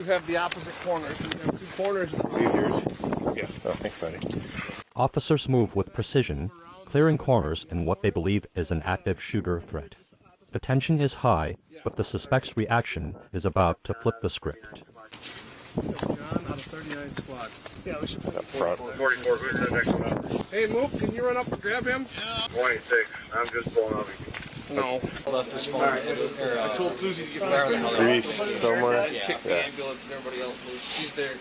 You have the opposite corners. So you have two corners. These yours? Yeah. Oh, thanks, buddy. Officers move with precision, clearing corners in what they believe is an active shooter threat. The tension is high, but the suspect's reaction is about to flip the script. John out of 39 squad. Yeah, we should put up front. 44, who's the next one up? Hey, Moop, can you run up and grab him? 26. I'm just pulling up. No. I told Susie to get back. Grease somewhere. Kick the ambulance and everybody else loose. She's there.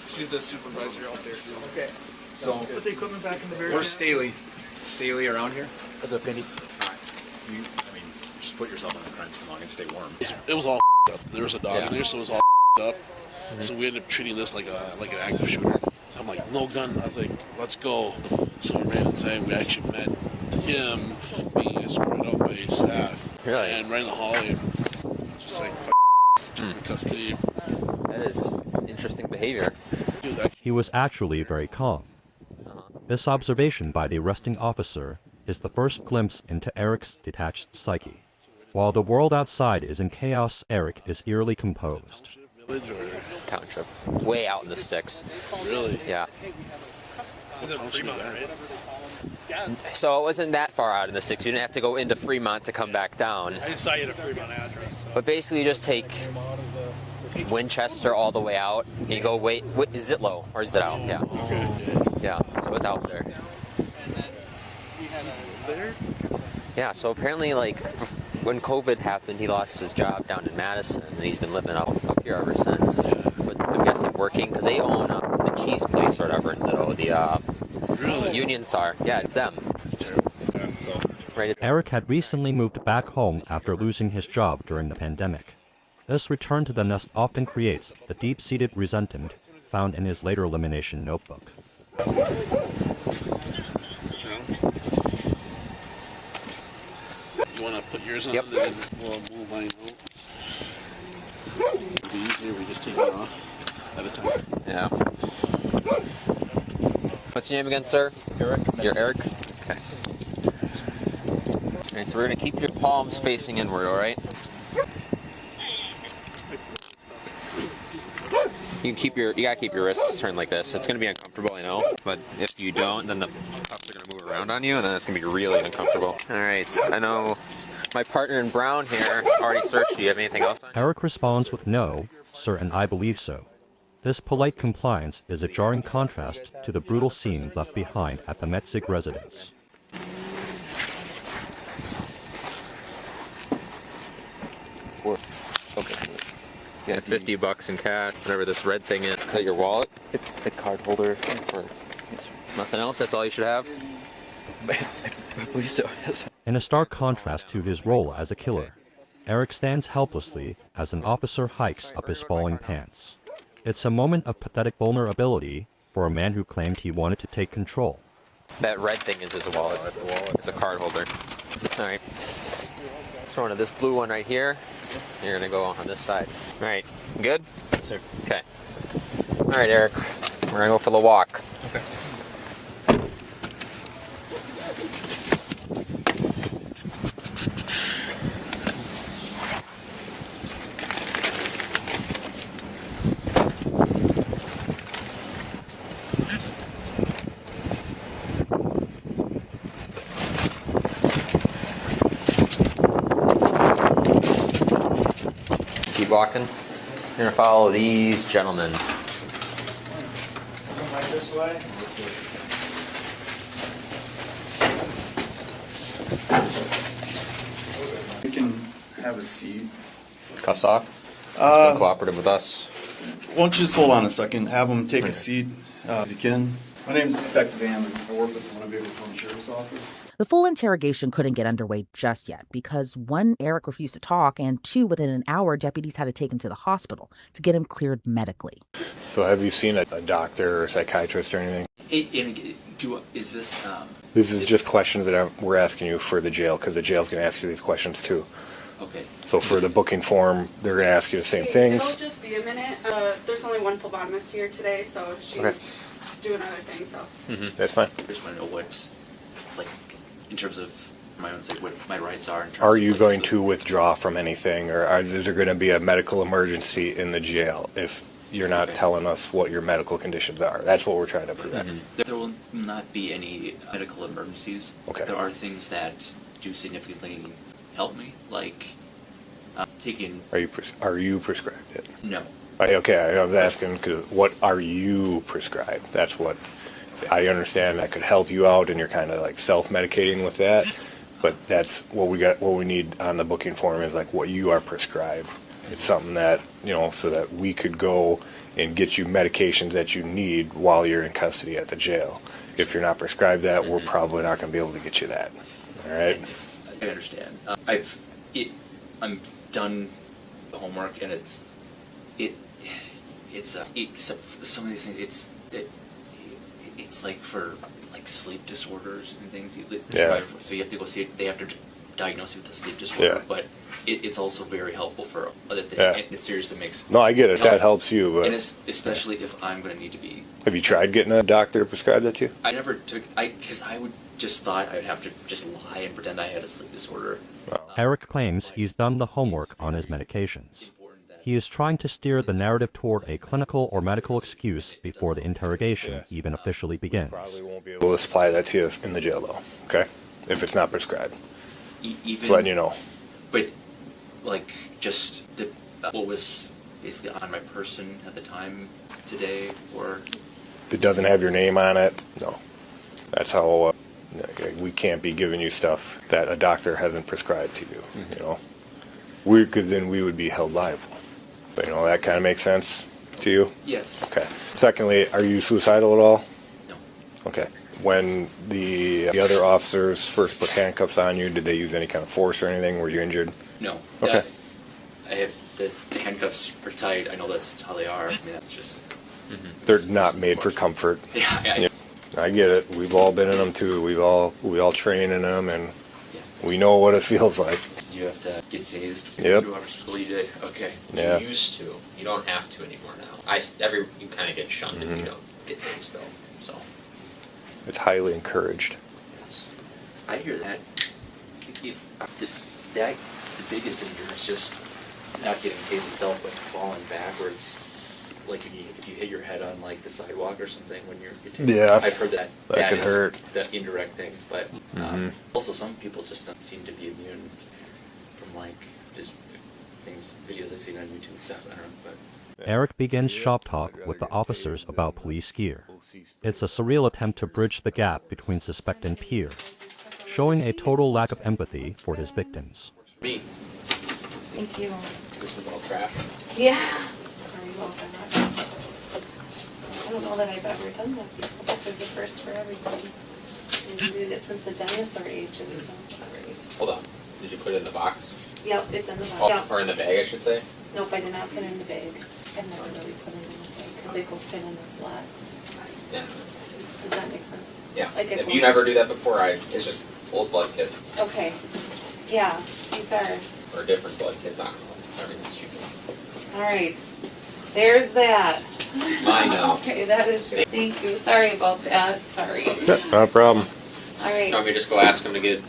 She's the supervisor out there. So. Okay. So put the equipment back in the very. Where's Staley? Staley around here? What's up, Penny? You, I mean, just put yourself on the crime scene long and stay warm. It was all up. There was a dog in there, so it was all up. So we ended up treating this like an active shooter. So I'm like, no gun. I was like, let's go. So we ran inside. We actually met him being escorted out by his staff. Really? And right in the hallway, just like, custody. That is interesting behavior. He was actually very calm. This observation by the arresting officer is the first glimpse into Eric's detached psyche. While the world outside is in chaos, Eric is eerily composed. Village or Township. Way out in the sticks. really? Yeah. What township is that? So it wasn't that far out in the sticks. You didn't have to go into Fremont to come back down. I just saw you at a Fremont address. But basically you just take Winchester all the way out. You go, wait, is it low or is it out? Yeah. Yeah, so it's out there. Yeah, so apparently, like, when COVID happened, he lost his job down in Madison, and he's been living up here ever since. But I'm guessing working, because they own the cheese place or whatever in Zito, the Union Star. Yeah, it's them. Right. Eric had recently moved back home after losing his job during the pandemic. This return to the nest often creates the deep-seated resentment found in his later elimination notebook. You want to put yours on, Yep. and then we'll move mine out. It'll be easier. We just take it off at a time. Yeah. What's your name again, sir? Eric. You're Eric? Okay. Alright, so we're going to keep your palms facing inward, alright? You gotta keep your wrists turned like this. It's gonna be uncomfortable, I know, but if you don't, then the cuffs are gonna move around on you, and then it's gonna be really uncomfortable. Alright, I know my partner in brown here already searched you. Do you have anything else on you? Eric responds with no, sir, and I believe so. This polite compliance is a jarring contrast to the brutal scene left behind at the Metzig residence. Okay. Yeah, $50 in cash, whatever this red thing is. Is that your wallet? It's a card holder. Nothing else? That's all you should have? I believe so. In a stark contrast to his role as a killer, Eric stands helplessly as an officer hikes up his falling pants. It's a moment of pathetic vulnerability for a man who claimed he wanted to take control. That red thing is his wallet. It's a card holder. Alright. So one of this blue one right here. You're gonna go on this side. Alright, good? Yes, sir. Okay. Alright, Eric. We're gonna go for the walk. Okay. Keep walking. You're gonna follow these gentlemen. Right this way. You can have a seat. Cuffs off. He's been cooperative with us. Won't you just hold on a second? Have them take a seat if you can. My name is Detective Hammond. I work with the Winnebago County Sheriff's Office. The full interrogation couldn't get underway just yet because one, Eric refused to talk, and two, within an hour, deputies had to take him to the hospital to get him cleared medically. So have you seen a doctor or a psychiatrist or anything? Is this, This is just questions that we're asking you for the jail, because the jail's going to ask you these questions too. okay. So for the booking form, they're going to ask you the same things. It'll just be a minute. There's only one phlebotomist here today, so she's doing other things. So That's fine. I just want to know what's, like, in terms of my own, say, what my rights are. In terms Are of, you like, going so- to withdraw from anything, or is there going to be a medical emergency in the jail if you're not Okay. telling us what your medical conditions are? That's what we're trying to prevent. There will not be any medical emergencies. Okay. There are things that do significantly help me, like taking Are you prescribed it? no. Okay, I was asking because what are you prescribed? That's what I understand. That could help you out, and you're kind of like self-medicating with that. But that's what we got. What we need on the booking form is like what you are prescribed. It's something that so that we could go and get you medications that you need while you're in custody at the jail. If you're not prescribed that, we're probably not going to be able to get you that. All right. I understand. I'm done the homework, and it's except for some of these things. It's like for like sleep disorders and things. Yeah. So you have to go see it. They have to diagnose you with a sleep disorder, Yeah. but it's also very helpful for other things. Yeah. And it seriously makes No, I get it. That helps you. and But especially if I'm going to need to be. have you tried getting a doctor to prescribe that to you? I never took because I would just thought I'd have to just lie and pretend I had a sleep disorder. Eric claims he's done the homework on his medications. He is trying to steer the narrative toward a clinical or medical excuse before the interrogation even officially begins. Probably won't be able to supply that to you in the jail, though. Okay, if it's not prescribed, Even just letting you know. But like just what was basically on my person at the time today, or If it doesn't have your name on it, no. That's how we can't be giving you stuff that a doctor hasn't prescribed to you. Because then we would be held liable. But that kind of makes sense to you. yes, Okay. Secondly, are you suicidal at all? no, Okay. When the other officers first put handcuffs on you, did they use any kind of force or anything? Were you injured? no. Okay. I have the handcuffs are tight. I know that's how they are. I mean, that's just They're not made for comfort. yeah. I get it. We've all been in them too. We all train in them, and Yeah. we know what it feels like. You have to get tased. Yep. 2 hours before you did. Okay. Yeah. You used to. You don't have to anymore now. You kind of get shunned if you don't get tased though. So It's highly encouraged. yes. I hear that. If the biggest danger is just not getting tased itself, but falling backwards. Like if you hit your head on like the sidewalk or something when you're getting. Yeah. I've heard that. That could is hurt. The indirect thing, but also some people just don't seem to be immune from like just videos I've seen on YouTube and stuff. I don't know, but Eric begins shop talk with the officers about police gear. It's a surreal attempt to bridge the gap between suspect and peer, showing a total lack of empathy for his victims. me, Thank you. This was all trash. Yeah. Sorry about that. I don't know that I've ever done that before. This was the first for everybody. We did it since the dinosaur ages, so sorry. Hold on. Did you put it in the box? Yep, it's in the bag. Oh, Yep. or in the bag, I should say. Nope, I did not put it in the bag. I've never really put it in the bag because they go fit in the slots. Yeah. Does that make sense? Yeah. Like it If goes- you never do that before, it's just old blood kit Okay. Yeah, these are. or different blood kits. I don't know. Everything's cheaper. All right. There's that. I know. Okay, that is. Thank you. Sorry about that. Sorry. Not a problem. All right. You want me to just go ask him to get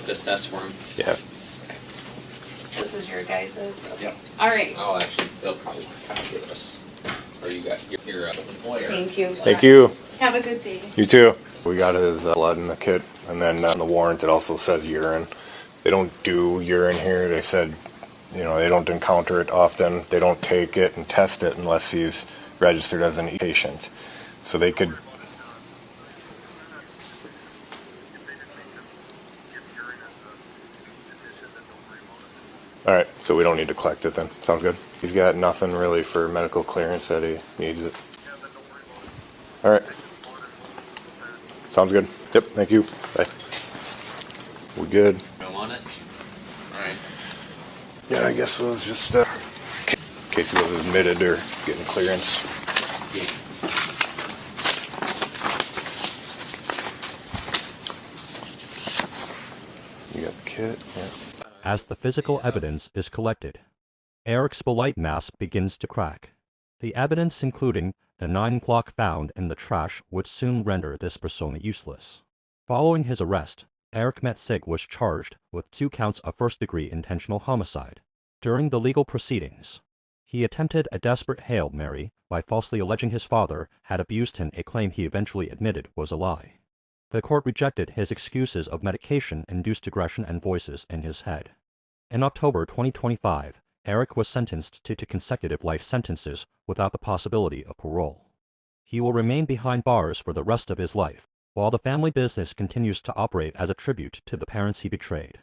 this test for him? Yeah. This is your guys's. Okay. Yep. All right. Oh, actually, they'll probably want to kind of give us. Or you got your employer. Thank you. Thank you. Have a good day. You too. We got his blood in the kit, and then on the warrant it also says urine. They don't do urine here. They said, they don't encounter it often. They don't take it and test it unless he's registered as an patient. So they could. All right, so we don't need to collect it then. Sounds good. He's got nothing really for medical clearance that he needs it. All right. Sounds good. Yep, thank you. Bye. We good? Don't want it? Alright. Yeah, I guess it was just in case he was admitted or getting clearance. You got the kit? Yeah. As the physical evidence is collected, Eric's polite mask begins to crack. The evidence, including the 9 clock found in the trash, would soon render this persona useless. Following his arrest, Eric Metzig was charged with 2 counts of first-degree intentional homicide. During the legal proceedings, he attempted a desperate Hail Mary by falsely alleging his father had abused him, a claim he eventually admitted was a lie. The court rejected his excuses of medication-induced aggression and voices in his head. In October 2025, Eric was sentenced to 2 consecutive life sentences without the possibility of parole. He will remain behind bars for the rest of his life, while the family business continues to operate as a tribute to the parents he betrayed.